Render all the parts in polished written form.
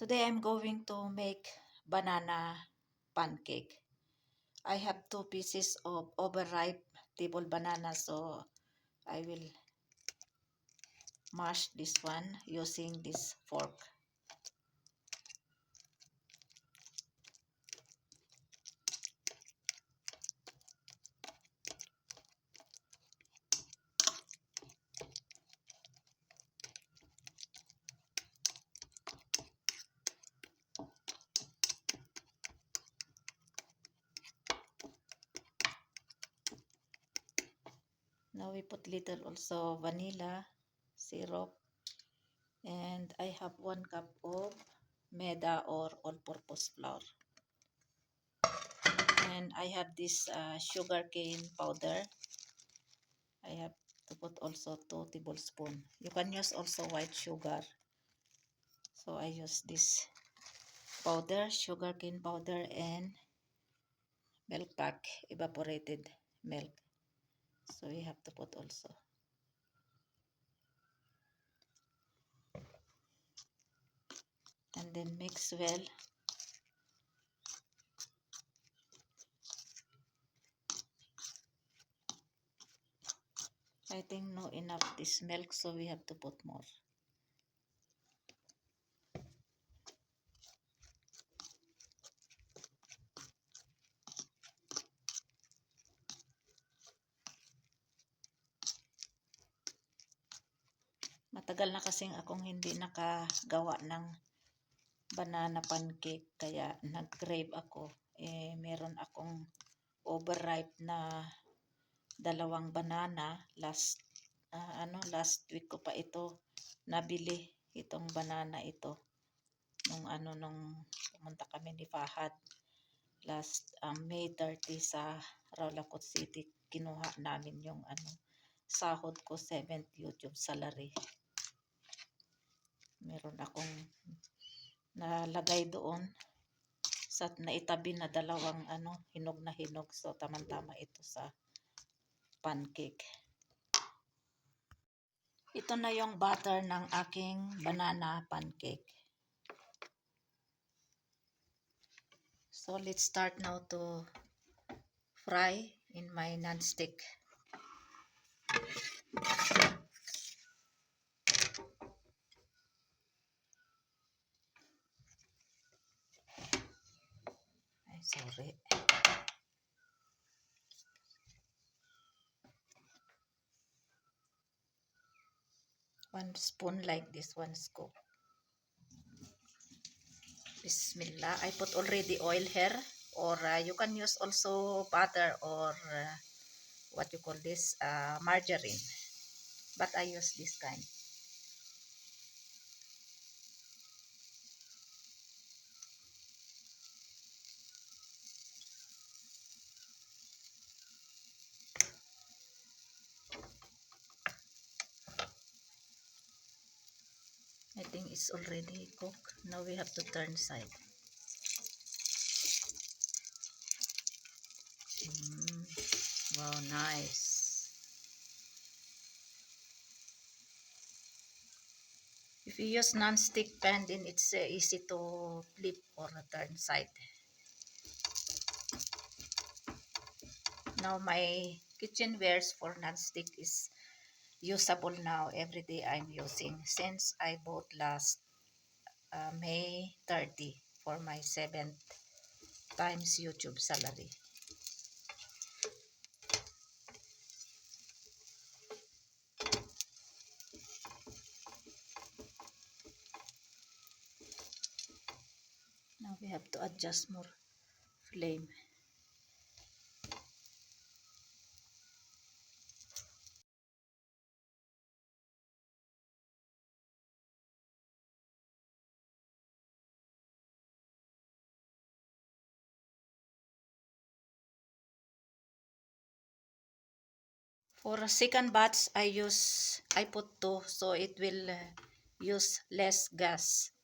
Today I'm going to make banana pancake. I have 2 pieces of overripe table banana, so I will mash this one using this fork. Now we put little also vanilla syrup, and I have 1 cup of maida or all-purpose flour, and I have this sugar cane powder. I have to put also 2 tablespoons. You can use also white sugar, so I use this powder, sugar cane powder, and milk pack, evaporated milk. So we have to put also. And then mix well. I think no enough this milk, so we have to put more. Matagal na kasing akong hindi nakagawa ng banana pancake, kaya nag-crave ako. Meron akong overripe na 2 banana. Last week ko pa ito nabili, itong banana ito. Nung pumunta kami ni Fahad last May 30 sa Rawlacot City, kinuha namin yung sahod ko, 7th YouTube salary. Meron akong nalagay doon sa naitabi na 2 hinog na hinog, so tamang-tama ito sa pancake. Ito na yung butter ng aking banana pancake. So let's start now to fry in my non-stick. Sorry. 1 spoon like this, 1 scoop. Bismillah. I put already oil here, or you can use also butter or what you call this, margarine. But I use this kind. I think it's already cooked. Now we have to turn side. Wow, nice. If you use non-stick pan, then it's easy to flip or turn side. Now my kitchenwares for non-stick is usable now. Every day I'm using since I bought last May 30 for my 7th times YouTube salary. Now we have to adjust more flame. For a second batch, I put 2, so it will use less gas.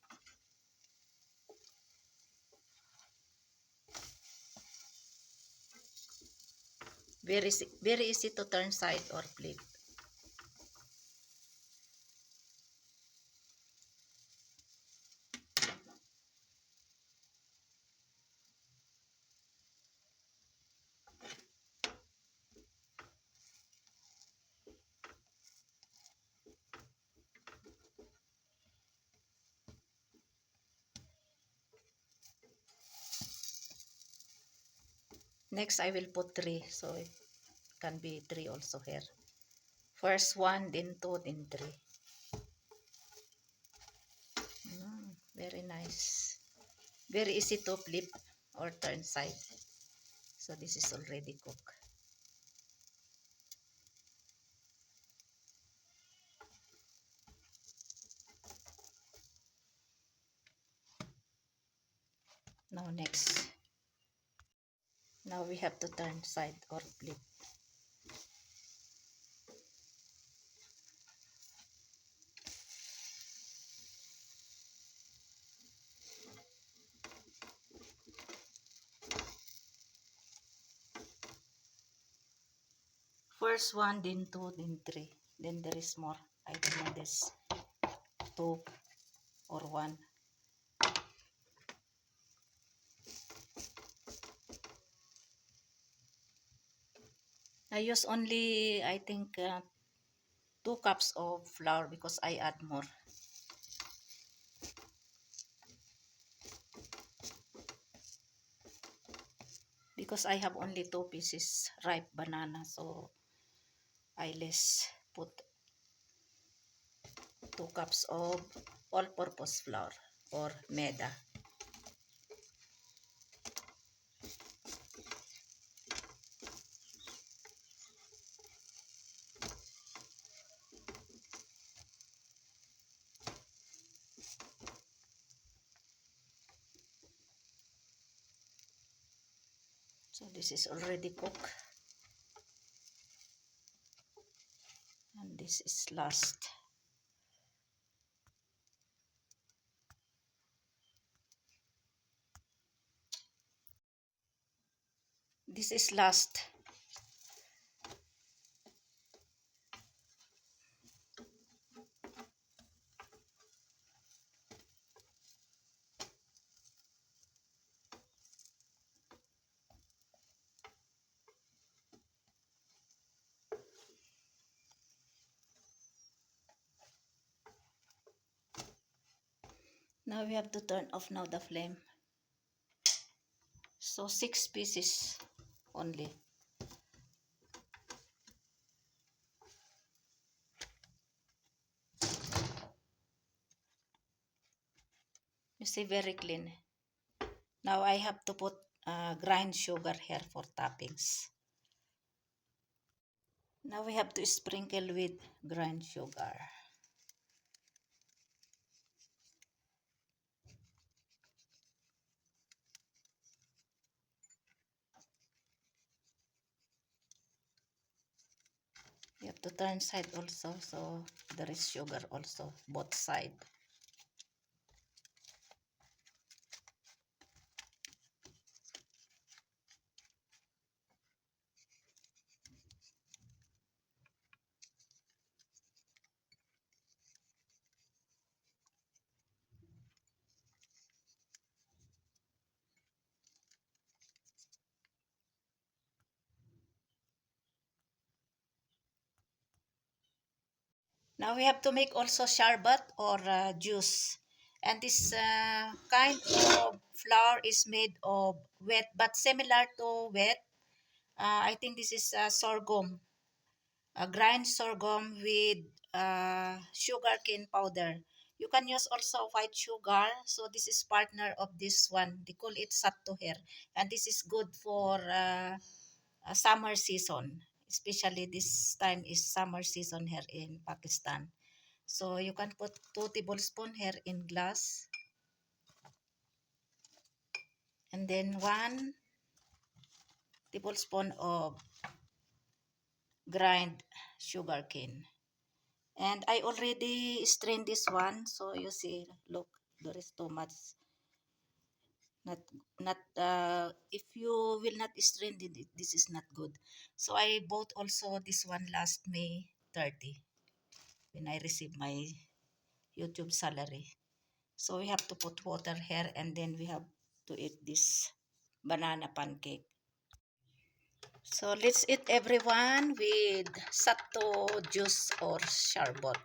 Very easy to turn side or flip. Next, I will put 3. So it can be 3 also here. First 1, then 2, then 3. Very nice. Very easy to flip or turn side. So this is already cooked. Now next. Now we have to turn side or flip. First 1, then 2, then 3. Then there is more. I don't know this. 2 or 1. I use only, I think, 2 cups of flour because I add more. Because I have only 2 pieces ripe banana, so I less put 2 cups of all-purpose flour or maida. So this is already cooked. And this is last. This is last. Now we have to turn off now the flame. So 6 pieces only. You see, very clean. Now I have to put grind sugar here for toppings. Now we have to sprinkle with grind sugar. You have to turn side also, so there is sugar also, both side. Now we have to make also sharbat or juice. And this kind of flour is made of wet, but similar to wet. I think this is sorghum. Grind sorghum with sugar cane powder. You can use also white sugar. So this is partner of this one. They call it sattu here. And this is good for summer season. Especially this time is summer season here in Pakistan. So you can put 2 tablespoons here in glass. And then 1 tablespoon of grind sugar cane. And I already strained this one. So you see, look, there is too much. If you will not strain it, this is not good. So I bought also this one last May 30 when I received my YouTube salary. So we have to put water here and then we have to eat this banana pancake. So let's eat everyone with satto juice or sharbat.